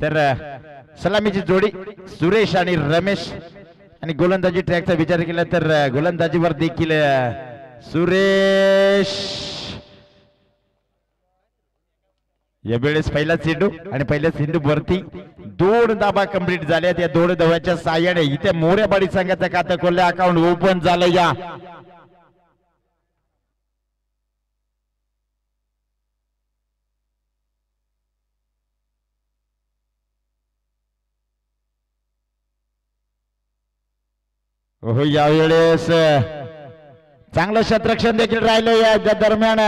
तर सलामीची जोडी सुरेश आणि रमेश आणि गोलंदाजी ट्रॅकचा विचार केला तर गोलंदाजीवर देखील सुरेश या वेळेस पहिला चेंडू आणि पहिल्या चेंडू वरती 2 धाबा कंप्लीट झाल्यात या 2 धावांच्या साहाय्याने इथे मोरेबाडी संघाचा खातं खोलले अकाउंट ओपन झालं या हो यावेळेस चांगलं क्षेत्ररक्षण देखील राहिलं या दरम्यान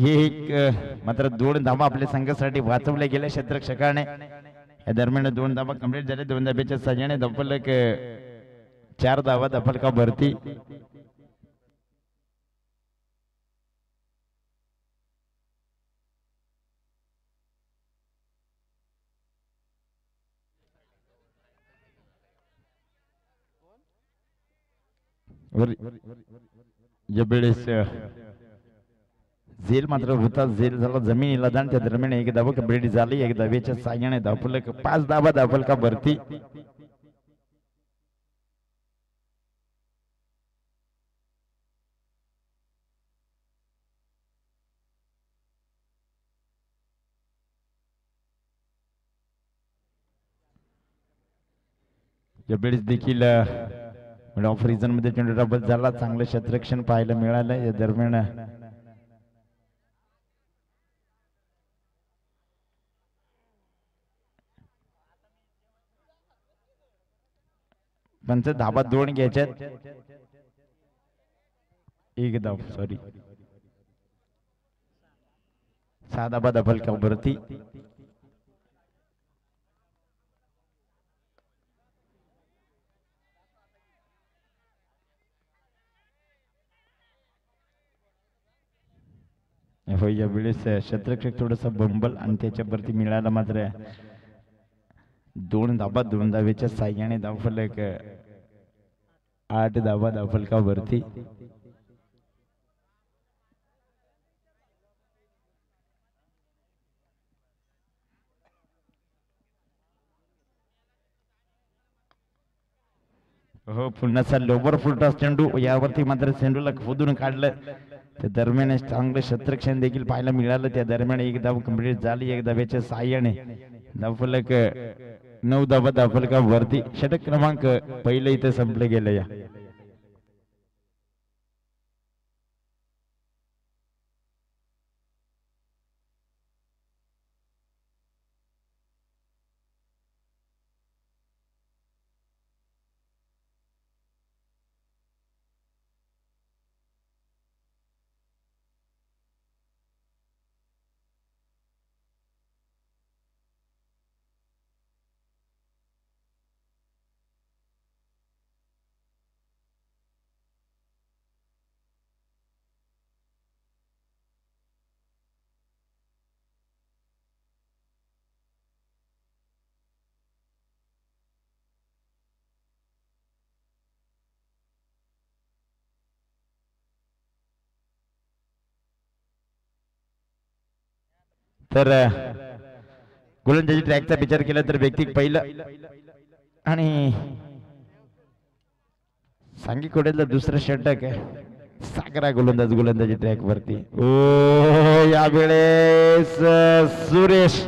हे एक मात्र 2 धावा आपल्या संघासाठी वाचवल्या गेल्या क्षेत्ररक्षकाने या दरम्यान 2 धावा कंप्लीट झाले 2 धाब्याच्या सहाय्याने धपलक 4 धावा धपलका भरती या वेळेस झेल मात्र होता झेल झाला जमिनीला दान त्या दरम्यान एक धावा कंप्लीट झाली एक धावेच्या साहाय्याने धापलक 5 धावा धापलका भरती या वेळेस देखील ऑफ रिझन मध्ये चेंडू डबल झाला चांगलं क्षेत्ररक्षण पाहायला मिळालं या दरम्यान पंच धाबा 2 घ्यायच्यात एक धाव सॉरी 6 धाबा डबल का भरती हो या वेळेस क्षेत्ररक्षक थोडस बंबल आणि त्याच्यावरती मिळाला मात्र 2 धाबा 2 धावेच्या साह्याने धावफलक 8 धाबा धावफलका वरती हो पुन्हा लोवर फुलटॉस चेंडू यावरती मात्र चेंडूला खोदून काढलं त्या दरम्यान चांगलं क्षेत्ररक्षण देखील पाहायला मिळालं त्या दरम्यान एक धाव कंप्लीट झाली एक धावेच्या साह्याने धावफलक 9 धावा धावफलका वरती षटक क्रमांक पहिले इथे संपले गेले या तर गोलंदाजी ट्रॅकचा विचार केला तर व्यक्ती पहिलं आणि सांगी कोड्यातलं दुसरं षटक आहे सागरा गोलंदाजी ट्रॅक वरती ओ या वेळेस सुरेश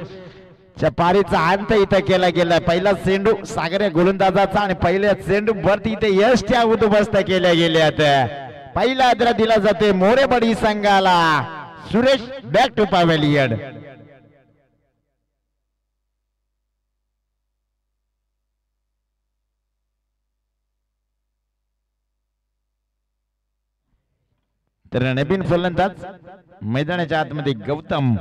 पारीचा अंत इथं केला गेला पहिला चेंडू सागऱ्या गोलंदाजाचा आणि पहिल्या चेंडू वरती इथे यशच्या उद्ध्वस्त केल्या गेल्यात पहिला आदरा दिला जाते मोरेबाडी संघाला सुरेश बॅक टू पॅव्हेलियन तर नवीन फलंदाज मैदानाच्या आतमध्ये गौतम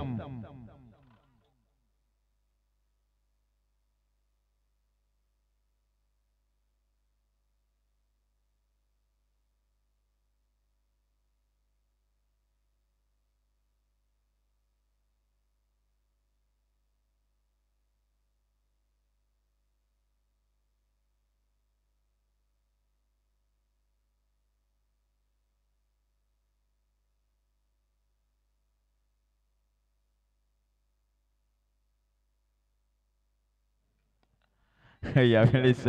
यावेळेस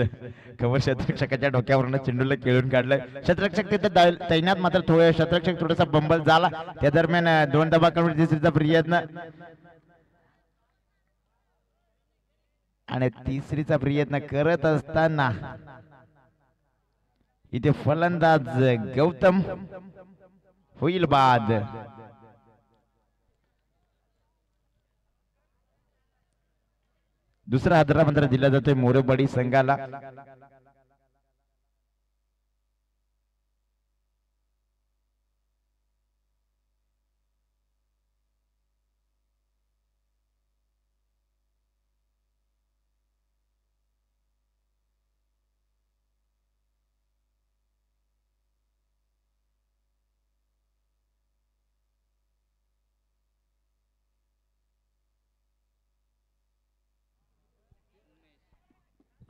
कवर क्षेत्ररक्षकाच्या डोक्यावरून चेंडूला खेळून काढलं. क्षेत्ररक्षक तिथे तैनात, मात्र क्षेत्ररक्षक थोडासा बंबल झाला. त्या दरम्यान दोन दबा करून तिसरीचा प्रयत्न आणि तिसरीचा प्रयत्न करत असताना इथे फलंदाज गौतम होईल बाद. दुसरा हादरा मंत्र दिला जातोय मोरबडी संघाला.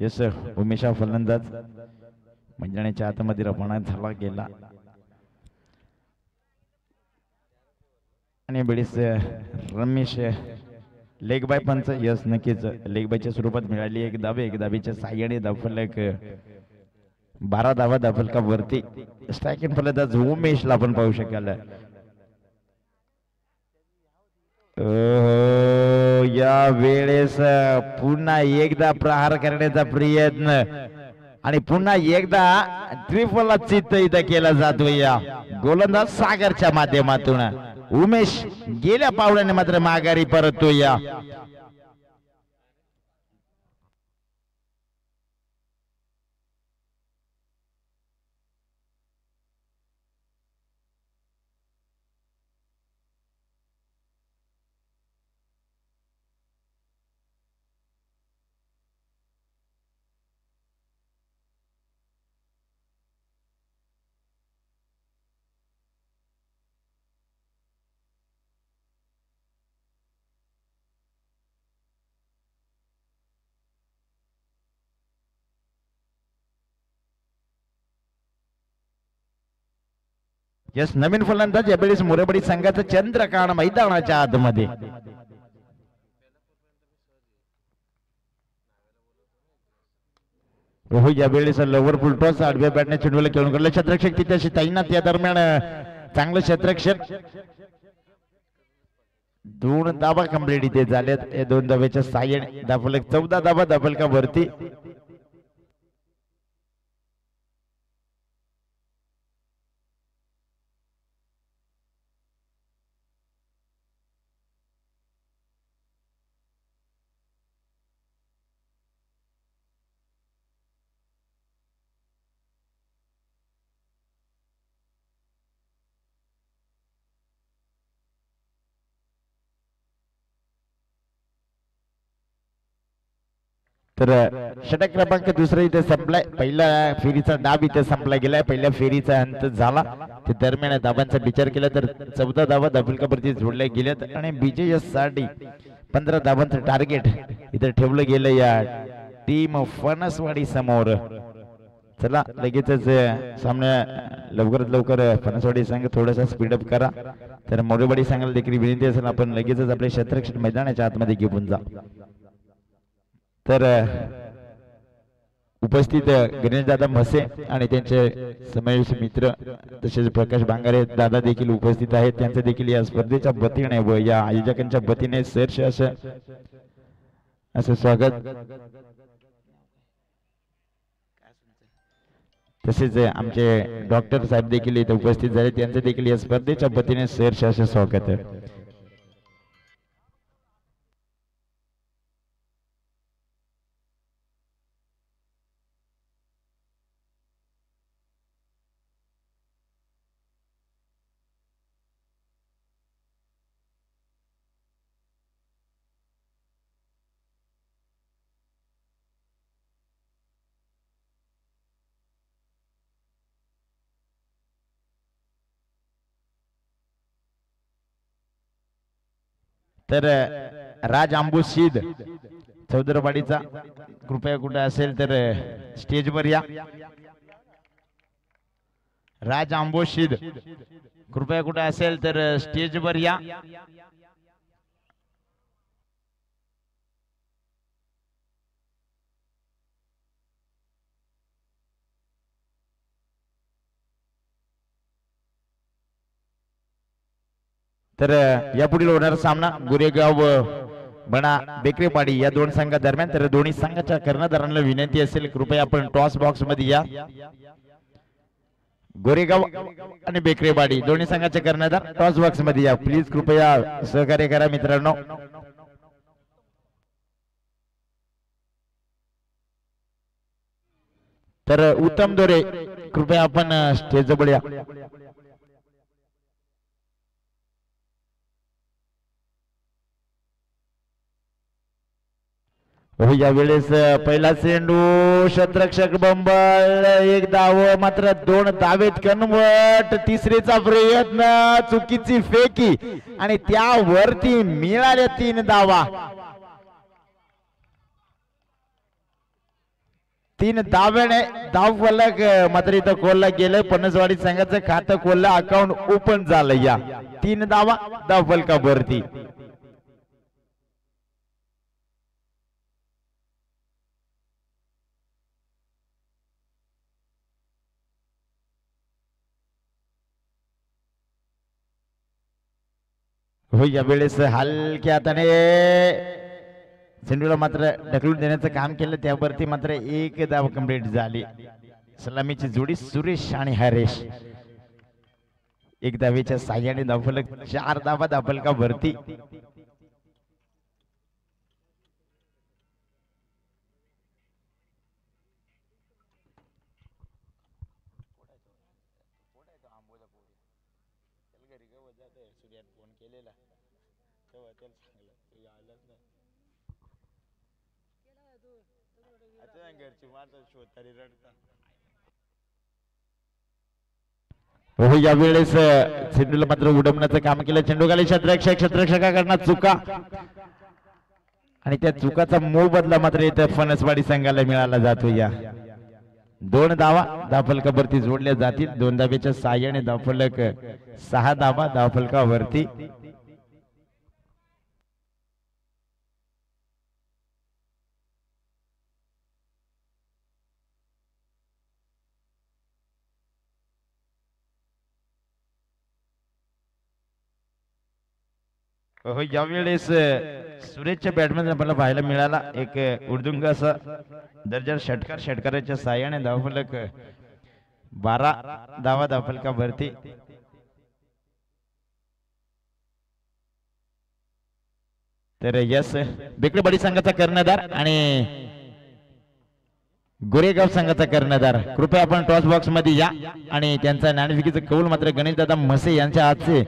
येस उमेशा फलंदाज मैदानाच्या आतमध्ये रवाना झाला गेला आणि बेडीस रमेश लेग बाय पंच. यस नक्कीच लेग बायच्या स्वरूपात मिळाली एक दाबेच्या साह्याने धावफलक 12 धावा धावफलकावरती. स्ट्राईक इन फलंदाज उमेशला आपण पाहू शकाल. या वेळेस पुन्हा एकदा प्रहार करण्याचा प्रयत्न आणि पुन्हा एकदा ट्रिपलला चित्त इथं केला जातो या गोलंदाज सागरच्या माध्यमातून. उमेश गेल्या पावलाने मात्र माघारी परततो या. यस नवीन फलंदाज यावेळेस मोरबडी संघाचं चंद्रकांत मैदानाच्या आतमध्ये. हो यावेळेस लोवर फुल टॉस आडव्या बॅटने चेंडूला खेळून काढलं. क्षेत्ररक्षक तिथे तैनात. या दरम्यान चांगलं क्षेत्ररक्षक 2 धावा कंप्लीट इथे झालेत. या 2 धाव्याच्या साह्याने धावफलक 14 धावा धावफलकावरती. तर षटक क्रमांक दुसरा इथे संपलाय. पहिल्या फेरीचा डाब इथे संपला गेलाय. पहिल्या फेरीचा अंत झाला. ते दरम्यान धावांचा विचार केला तर 14 धावा धावफलकावरती जोडल्या गेल्यात आणि विजयासाठी 15 धावांचं टार्गेट इथे ठेवलं गेलं या टीम फणसवाडी समोर. चला लगेचच सामन्या लवकरात लवकर फणसवाडी संघ थोडासा स्पीडअप करा. तर मोरबडी संघाला देखील विनंती असेल आपण लगेचच आपले क्षेत्ररक्षक मैदानाच्या आतमध्ये घेऊन जा. तर उपस्थित गणेश दादा म्हसे आणि त्यांचे समावेश मित्र तसेच प्रकाश बांगारे दादा देखील उपस्थित आहेत. त्यांचं देखील या स्पर्धेच्या वतीने व या आयोजकांच्या वतीने सहर्ष असं स्वागत. तसेच आमचे डॉक्टर साहेब देखील इथे उपस्थित झाले. त्यांचं देखील या स्पर्धेच्या वतीने सहर्ष असं स्वागत आहे. तर राज आंबुशीद चौदरवाडीचा कृपया कुठे असेल तर स्टेजवर या. राज आंबोशीद कृपया कुठे असेल तर स्टेजवर या. तर यापुढील होणारा सामना गोरेगाव बना बेकरेपाडी या दोन संघादरम्यान. तर दोन्ही संघाच्या कर्णधारांना विनंती असेल कृपया आपण टॉस बॉक्स मध्ये या. गोरेगाव आणि बेकरेपाडी दोन्ही संघाचे कर्णधार टॉस बॉक्स मध्ये या प्लीज. कृपया सहकार्य करा मित्रांनो. तर उत्तम दोरे कृपया आपण स्टेज जवळ या. यावेळेस पहिला चेंडू क्षेत्ररक्षक बंबल एक धाव मात्र 2 धावेत कन्वर्ट. तिसरीचा प्रयत्न चुकीची फेकी आणि त्यावरती मिळाल्या 3 धावा. 3 धाव्याने धाव फलक मात्र इथं खोलला गेलं. पन्नसवाडी संघाचं खातं खोललं, अकाउंट ओपन झालं. या 3 धावा धाव फलकावरती. हो यावेळेस हलक्या हाताने चेंडूला मात्र ढकलून देण्याचं काम केलं, त्यावरती मात्र 1 धाव कंप्लीट झाली. सलामीची जोडी सुरेश आणि हरेश 1 धावेच्या साह्याने धावफलक 4 धावा धावफलकावरती. हो यावेळेस चेंडूला मात्र उडवण्याचं काम केलं. चेंडू खाली क्षेत्ररक्षकाकडनं चुका आणि त्या चुकाचा मोबदला मात्र इथे फणसवाडी संघाला मिळाला जातो. या 2 धावा धावफलकावरती जोडल्या जातील. 2 धावेच्या साह्याने धावफलक 6 धावा धावफलकावरती. हो यावेळेस सुरेशच्या बॅटमॅन आपल्याला पाहायला मिळाला एक उर्दुंग असा दर्जा षटकाराच्या साह्याने धावफलक 12 धावा धावफलकावरती. तर यस बेकरेपाडी संघाचा कर्णधार आणि गोरेगाव संघाचा कर्णधार कृपया आपण टॉस बॉक्स मध्ये या आणि त्यांचा नाणेफेकीचं कौल मात्र गणेश दादा म्हसे यांच्या हातचे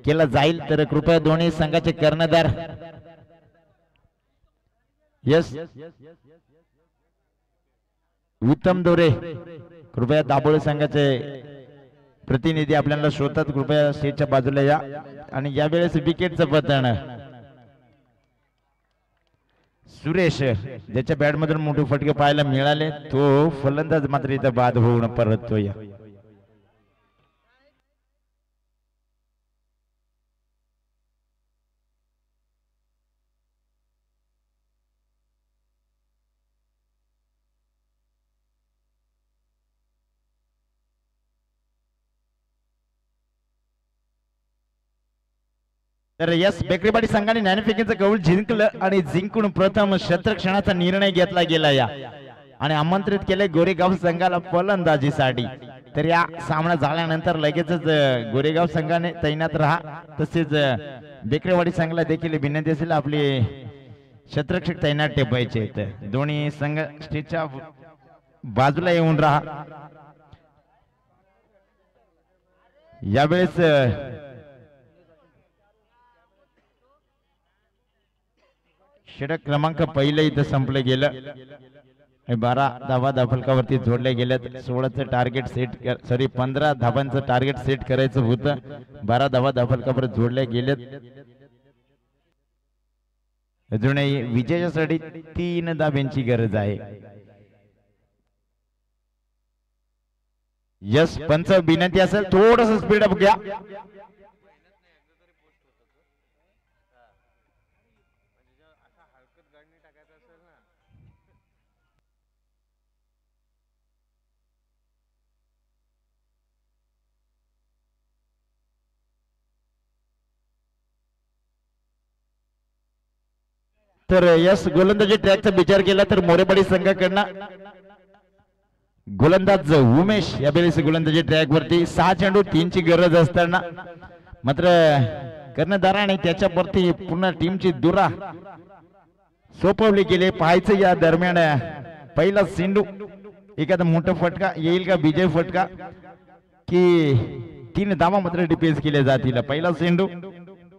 केला जाईल. तर कृपया दोन्ही संघाचे कर्णधार यस उत्तम दोरे कृपया दाभोळे संघाचे प्रतिनिधी आपल्याला शोधतात. कृपया स्टेजच्या बाजूला या. आणि यावेळेस विकेटचं पतन सुरेश ज्याच्या बॅटमधून मोठे फटके पाहायला मिळाले तो फलंदाज मात्र इथं बाद होऊन परततोय. तर यस बेकरेपाडी संघाने नाणेफेकीचं कौल जिंकलं आणि जिंकून प्रथम क्षेत्ररक्षणाचा निर्णय घेतला गेला या आणि आमंत्रित केले गोरेगाव संघाला फलंदाजीसाठी. तर या सामना झाल्यानंतर लगेचच गोरेगाव संघाने तैनात राहा. तसेच बेकरेवाडी संघाला देखील विनंती असेल आपले क्षेत्ररक्षक तैनात ठेवायचे. दोन्ही संघ स्टेजच्या बाजूला येऊन राहा. यावेळेस षटक क्रमांक पहिले इथं संपलं गेलं. 12 धावा धावफलकावरती जोडल्या गेल्यात. 16चं टार्गेट सेट सॉरी 15 धावांचं टार्गेट सेट करायचं होतं. 12 धावा धावफलकावर जोडल्या गेल्यात. अजूनही विजयासाठी 3 धावांची गरज आहे. यस पंच विनंती असेल थोडस स्पीड अप घ्या. तर यस गोलंदाजी ट्रॅकचा विचार केला तर मोरेवाडी संघाकडनं गोलंदाज उमेश या वेळेस गोलंदाजी ट्रॅक वरती 6 चेंडू 3 ची गरज असताना मात्र कर्णधाराने त्याच्यावरती पुन्हा टीमची दुरा सोपवली गेली. पाहायचं या दरम्यान पहिला चेंडू एखादा मोठा फटका येईल का विजय फटका की 3 धावा मात्र डिफेन्स केले जातील. पहिला चेंडू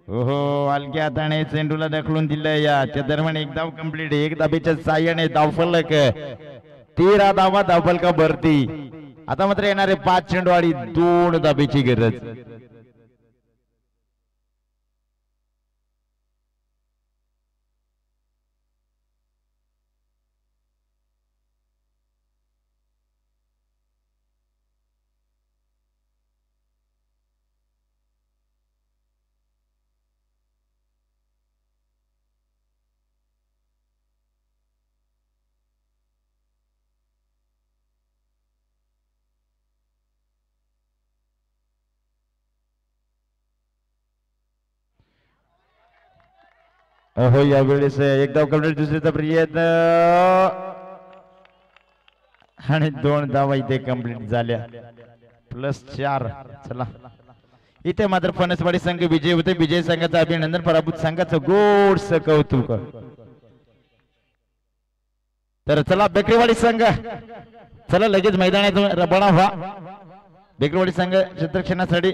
ओहो हलक्या हाताने चेंडूला ढकलून दिलं. याच्या दरम्यान एक धाव कंप्लीट. एक धाबेच्या साह्याने धावफलक 13 धावा धावफलकावरती. आता मात्र येणारे 5 चेंडू आणि 2 धाबेची गरज. हो यावेळेस एक धाव कंप्लीट. दुसरीचा प्रयत्न आणि 2 धावा इथे कंप्लीट झाल्या +4. चला इथे मात्र फणसवाडी संघ विजय होते. विजय संघाचं अभिनंदन. पराभूत संघाचं गोडस कौतुक. तर चला बेकरीवाडी संघ चला लगेच मैदानात रवाना व्हा. बेकरीवाडी संघ क्षेत्ररक्षणासाठी